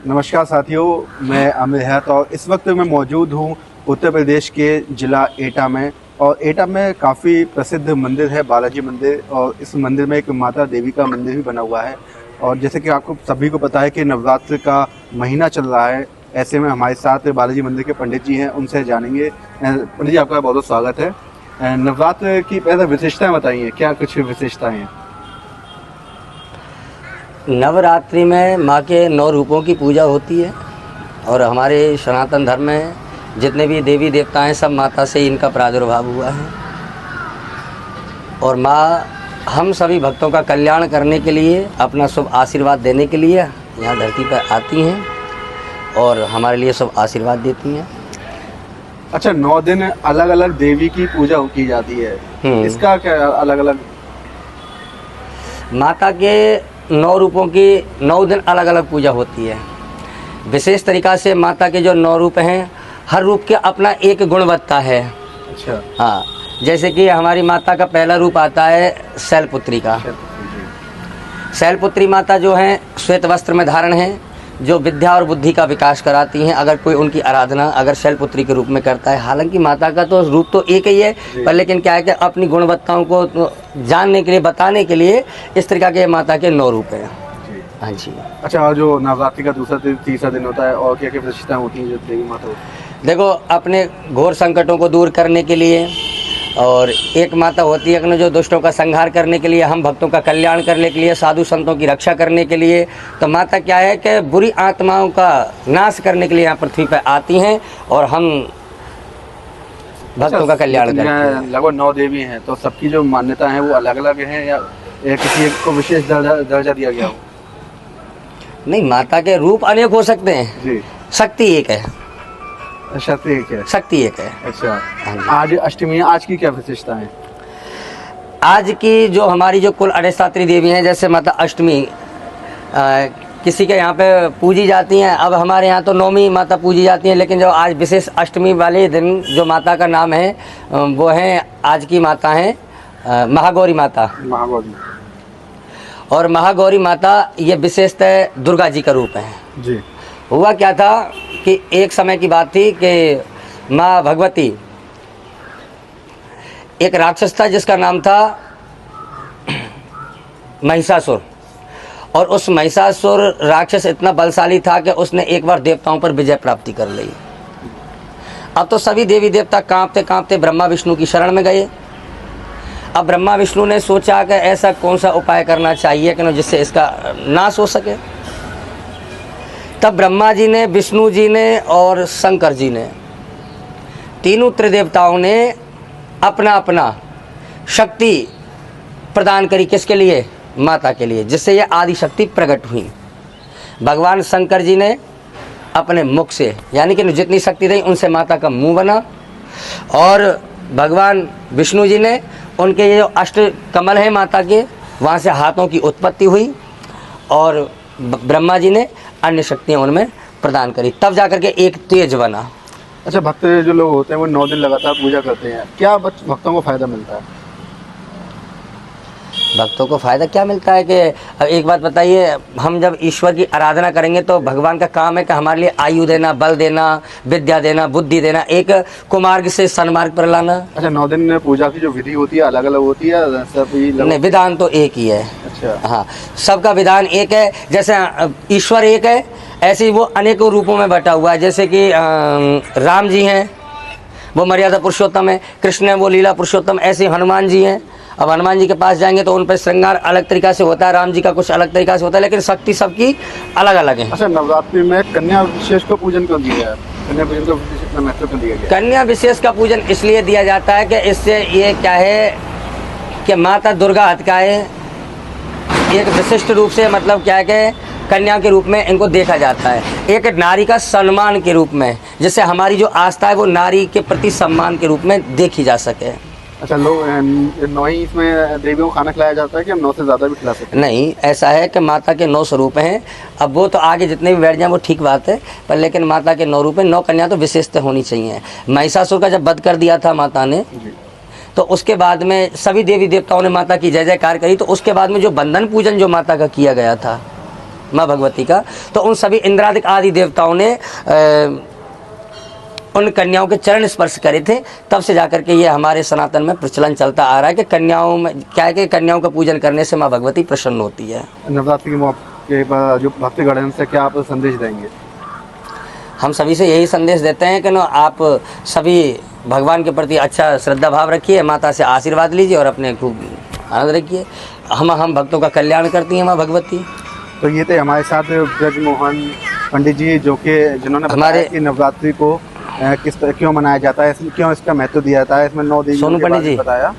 नमस्कार साथियों, मैं अमित हयात और इस वक्त मैं मौजूद हूँ उत्तर प्रदेश के ज़िला एटा में। और एटा में काफ़ी प्रसिद्ध मंदिर है बालाजी मंदिर, और इस मंदिर में एक माता देवी का मंदिर भी बना हुआ है। और जैसे कि आपको सभी को पता है कि नवरात्र का महीना चल रहा है, ऐसे में हमारे साथ बालाजी मंदिर के पंडित जी हैं, उनसे जानेंगे। पंडित जी, आपका बहुत बहुत स्वागत है। नवरात्र की पहले विशेषताएँ बताइए, क्या कुछ विशेषताएँ हैं? नवरात्रि में माँ के 9 रूपों की पूजा होती है और हमारे सनातन धर्म में जितने भी देवी देवता हैं सब माता से इनका प्रादुर्भाव हुआ है। और माँ हम सभी भक्तों का कल्याण करने के लिए, अपना शुभ आशीर्वाद देने के लिए यहाँ धरती पर आती हैं और हमारे लिए शुभ आशीर्वाद देती हैं। अच्छा, 9 दिन अलग अलग देवी की पूजा की जाती है, इसका क्या अलग अलग? माता के 9 रूपों की 9 दिन अलग अलग पूजा होती है। विशेष तरीक़ा से माता के जो 9 रूप हैं, हर रूप के अपना एक गुणवत्ता है। अच्छा। हाँ, जैसे कि हमारी माता का पहला रूप आता है शैलपुत्री का। शैलपुत्री माता जो है श्वेत वस्त्र में धारण है, जो विद्या और बुद्धि का विकास कराती हैं। अगर कोई उनकी आराधना अगर शैलपुत्री के रूप में करता है, हालांकि माता का तो रूप तो एक ही है, पर लेकिन क्या है कि अपनी गुणवत्ताओं को जानने के लिए, बताने के लिए इस तरीक़ा के माता के 9 रूप हैं। हाँ जी। अच्छा, और जो नवरात्रि का दूसरा दिन, तीसरा दिन होता है, और क्या क्या विशेषताएं होती हैं जो देवी माता होती है? देखो, अपने घोर संकटों को दूर करने के लिए, और एक माता होती है कि जो दुष्टों का संहार करने के लिए, हम भक्तों का कल्याण करने के लिए, साधु संतों की रक्षा करने के लिए। तो माता क्या है कि बुरी आत्माओं का नाश करने के लिए यहाँ पृथ्वी पर आती हैं और हम भक्तों का कल्याण करते हैं। लगभग 9 देवी हैं, तो सबकी जो मान्यता है वो अलग अलग हैं, या किसी एक को विशेष दर्जा दिया गया हो? नहीं, माता के रूप अनेक हो सकते हैं जी। शक्ति एक है। शक्ति एक है। शक्ति एक है। अच्छा। आज अष्टमी है, आज की क्या विशेषता है? आज की जो हमारी जो कुल 68 देवी हैं, जैसे माता अष्टमी किसी के यहाँ पे पूजी जाती हैं। अब हमारे यहाँ तो नौमी माता पूजी जाती हैं, लेकिन जो आज विशेष अष्टमी वाले दिन जो माता का नाम है वो है, आज की माता हैं महागौरी माता। महागौरी। और महागौरी माता ये विशेषतः दुर्गा जी का रूप है। जी। हुआ क्या था कि एक समय की बात थी कि माँ भगवती, एक राक्षस था जिसका नाम था महिषासुर, और उस महिषासुर राक्षस इतना बलशाली था कि उसने एक बार देवताओं पर विजय प्राप्ति कर ली। अब तो सभी देवी देवता कांपते कांपते ब्रह्मा विष्णु की शरण में गए। अब ब्रह्मा विष्णु ने सोचा कि ऐसा कौन सा उपाय करना चाहिए कि जिससे इसका नाश हो सके। तब ब्रह्मा जी ने, विष्णु जी ने और शंकर जी ने, तीनों त्रिदेवताओं ने अपना अपना शक्ति प्रदान करी। किसके लिए? माता के लिए, जिससे ये आदि शक्ति प्रकट हुई। भगवान शंकर जी ने अपने मुख से, यानी कि जितनी शक्ति रही उनसे माता का मुंह बना, और भगवान विष्णु जी ने उनके ये जो अष्ट कमल हैं माता के, वहाँ से हाथों की उत्पत्ति हुई, और ब्रह्मा जी ने अन्य शक्तियाँ उनमें प्रदान करी, तब जाकर के एक तेज बना। अच्छा, भक्त जो लोग होते हैं वो 9 दिन लगातार पूजा करते हैं, क्या भक्तों को फायदा मिलता है? भक्तों को फ़ायदा क्या मिलता है कि एक बात बताइए, हम जब ईश्वर की आराधना करेंगे तो भगवान का काम है कि हमारे लिए आयु देना, बल देना, विद्या देना, बुद्धि देना, एक कुमार्ग से सन्मार्ग पर लाना। अच्छा, 9 दिन में पूजा की जो विधि होती है अलग अलग होती है? सब नहीं, विधान तो एक ही है। अच्छा। हाँ, सबका विधान एक है। जैसे ईश्वर एक है, ऐसे ही वो अनेकों रूपों में बटा हुआ है। जैसे कि राम जी हैं, वो मर्यादा पुरुषोत्तम है, कृष्ण है वो लीला पुरुषोत्तम, ऐसे हनुमान जी हैं। अब हनुमान जी के पास जाएंगे तो उन पर श्रृंगार अलग तरीका से होता है, राम जी का कुछ अलग तरीका से होता है, लेकिन शक्ति सबकी अलग अलग है। अच्छा, नवरात्रि में कन्या विशेष को पूजन कर दिया है, कन्या पूजन को इतना महत्व कर दिया गया? कन्या विशेष का पूजन इसलिए दिया जाता है कि इससे ये क्या है कि माता दुर्गा हत्याएँ एक विशिष्ट रूप से, मतलब क्या है कि कन्या के रूप में इनको देखा जाता है, एक नारी का सम्मान के रूप में, जिससे हमारी जो आस्था है वो नारी के प्रति सम्मान के रूप में देखी जा सके। अच्छा, लोग 9 ही इसमें देवियों को खाना खिलाया जाता है कि हम 9 से ज़्यादा भी खिला सकते हैं? नहीं, ऐसा है कि माता के 9 स्वरूप हैं। अब वो तो आगे जितने भी बैठ जाएं वो ठीक बात है, पर लेकिन माता के 9 रूप हैं। 9 कन्या तो विशेषता होनी चाहिए। महिषासुर का जब वध कर दिया था माता ने, तो उसके बाद में सभी देवी देवताओं ने माता की जय जयकार करी। तो उसके बाद में जो बंधन पूजन जो माता का किया गया था, माँ भगवती का, तो उन सभी इंद्रादिक आदि देवताओं ने उन कन्याओं के चरण स्पर्श करे थे। तब से जाकर के ये हमारे सनातन में प्रचलन चलता आ रहा है कि कन्याओं में क्या है कि कन्याओं का पूजन करने से माँ भगवती प्रसन्न होती है। नवरात्रि के मौके पर जो भक्तगण हैं उनसे क्या आप संदेश देंगे? हम सभी से यही संदेश देते हैं कि ना आप सभी भगवान के प्रति अच्छा श्रद्धा भाव रखिए, माता से आशीर्वाद लीजिए और अपने खूब आनंद रखिए। हम भक्तों का कल्याण करती हैं माँ भगवती। तो ये थे हमारे साथ ब्रजमोहन पंडित जी, जिन्होंने बताया कि नवरात्रि को क्यों मनाया जाता है, क्यों इसका महत्व दिया जाता है। इसमें 9 देवियों सोनू के पंडित बारे में जी बताया।